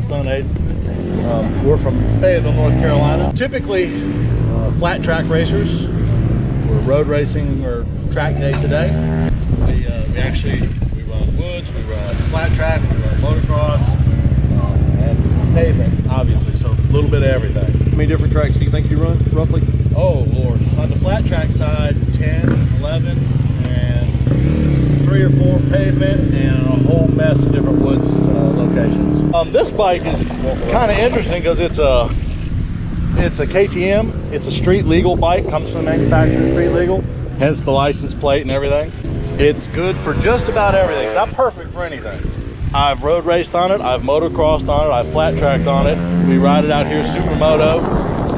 son Aiden. We're from Fayetteville, North Carolina. Typically flat track racers. We're road racing or track day today. We run woods, we run flat track, we run motocross, and pavement, obviously. So a little bit of everything. How many different tracks do you think you run, roughly? Oh Lord, on the flat track side, 10, 11, and 3 or 4 pavement, and a whole mess of different woods locations. This bike is kind of interesting because it's a KTM. It's a street legal bike, comes from the manufacturer, street legal, hence the license plate and everything. It's good for just about everything. It's not perfect for anything. I've road raced on it, I've motocrossed on it, I've flat tracked on it. We ride it out here supermoto.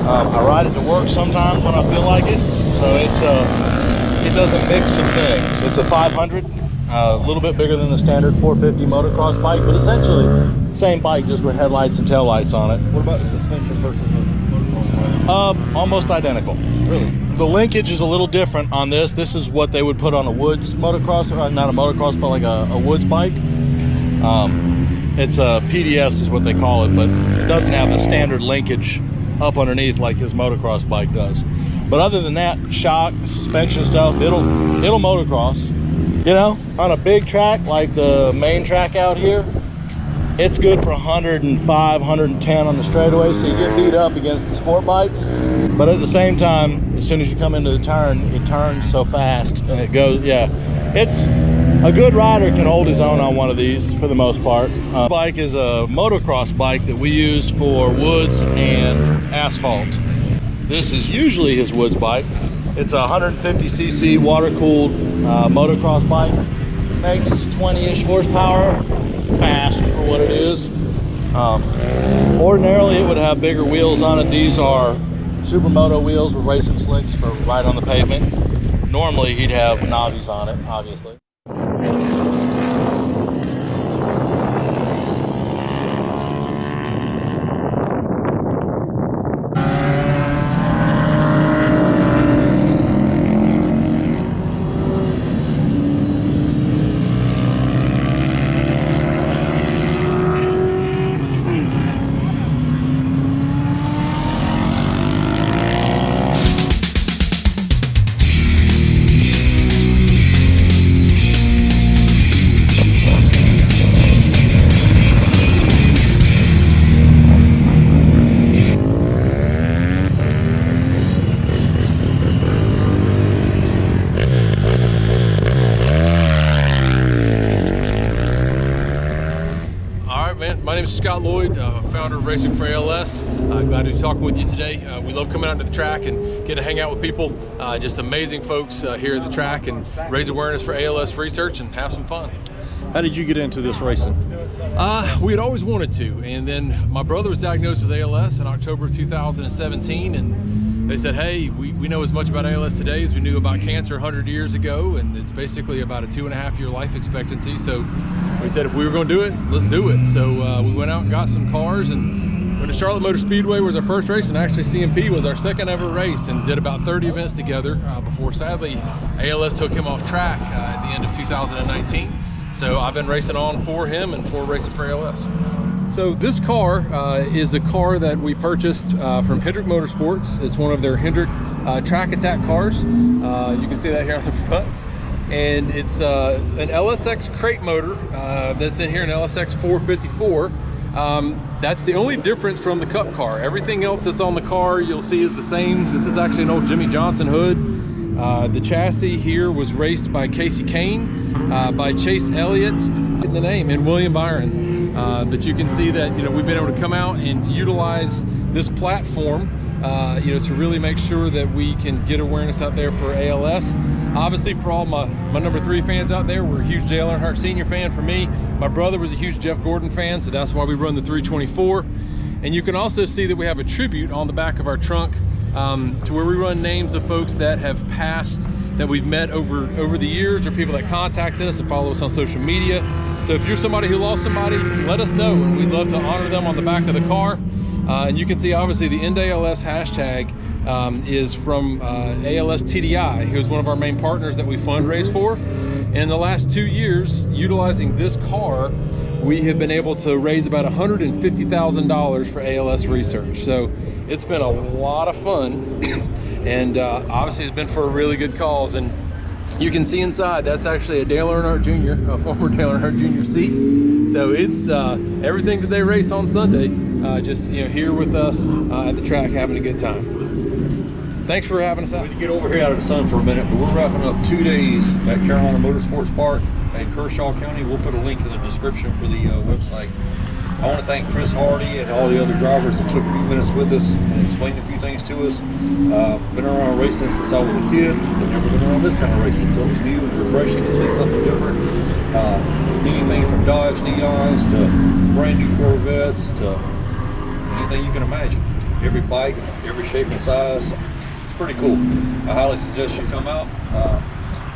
I ride it to work sometimes when I feel like it. So it does a mix of things. It's a 500, a little bit bigger than the standard 450 motocross bike, but essentially same bike, just with headlights and taillights on it. What about the suspension versus the motocross bike? Almost identical. Really? The linkage is a little different on this. This is what they would put on a woods motocross, or not a motocross, but like a woods bike. It's a PDS is what they call it, but it doesn't have the standard linkage up underneath like his motocross bike does. But other than that, shock, suspension stuff, it'll motocross. You know, on a big track like the main track out here, it's good for 105, 110 on the straightaway, so you get beat up against the sport bikes. But at the same time, as soon as you come into the turn, it turns so fast and it goes, yeah. A good rider can hold his own on one of these for the most part. Bike is a motocross bike that we use for woods and asphalt. This is usually his woods bike. It's a 150cc water-cooled motocross bike. Makes 20-ish horsepower, fast for what it is. Ordinarily it would have bigger wheels on it. These are supermoto wheels with racing slicks for right on the pavement. Normally he'd have knobbies on it, obviously. My name is Scott Lloyd, founder of Racing for ALS. Glad to be talking with you today. We love coming out to the track and getting to hang out with people. Just amazing folks here at the track, and raise awareness for ALS research and have some fun. How did you get into this racing? We had always wanted to, and then my brother was diagnosed with ALS in October of 2017, and they said, hey, we know as much about ALS today as we knew about cancer 100 years ago, and it's basically about a 2.5-year life expectancy. So we said if we were going to do it, let's do it. So we went out and got some cars and went to Charlotte Motor Speedway was our first race, and actually CMP was our second ever race, and did about 30 events together before sadly ALS took him off track at the end of 2019. So I've been racing on for him and for Racing for ALS. So this car is a car that we purchased from Hendrick Motorsports. It's one of their Hendrick Track Attack cars. You can see that here on the front. And it's an LSX crate motor that's in here, an LSX 454. That's the only difference from the Cup car. Everything else that's on the car you'll see is the same. This is actually an old Jimmy Johnson hood. The chassis here was raced by Casey Kane, by Chase Elliott, in the name, and William Byron. But you can see that, you know, we've been able to come out and utilize this platform, you know, to really make sure that we can get awareness out there for ALS. Obviously, for all my number 3 fans out there, we're a huge Dale Earnhardt Sr. fan. For me, my brother was a huge Jeff Gordon fan, so that's why we run the 324. And you can also see that we have a tribute on the back of our trunk to where we run names of folks that have passed, that we've met over the years, or people that contacted us and follow us on social media. So if you're somebody who lost somebody, let us know, and we'd love to honor them on the back of the car. And you can see obviously the EndALS hashtag is from ALS TDI, who's one of our main partners that we fundraise for. And in the last 2 years, utilizing this car, we have been able to raise about $150,000 for ALS research. So it's been a lot of fun, and obviously it's been for a really good cause. And you can see inside, that's actually a Dale Earnhardt Jr., a former Dale Earnhardt Jr. seat. So it's everything that they race on Sunday, just here with us at the track, having a good time. Thanks for having us out. We need to get over here out of the sun for a minute, but we're wrapping up 2 days at Carolina Motorsports Park in Kershaw County. We'll put a link in the description for the website. I want to thank Chris Hardy and all the other drivers that took a few minutes with us and explained a few things to us. Been around racing since I was a kid, but never been around this kind of racing, so it was new and refreshing to see something different. Anything from Dodge Neons to brand new Corvettes to anything you can imagine. Every bike, every shape and size. It's pretty cool. I highly suggest you come out.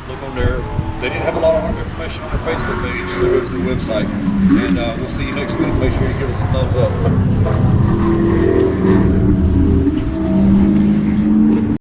Look on there. They didn't have a lot of information on their Facebook page, so go to the website. And we'll see you next week. Make sure you give us a thumbs up.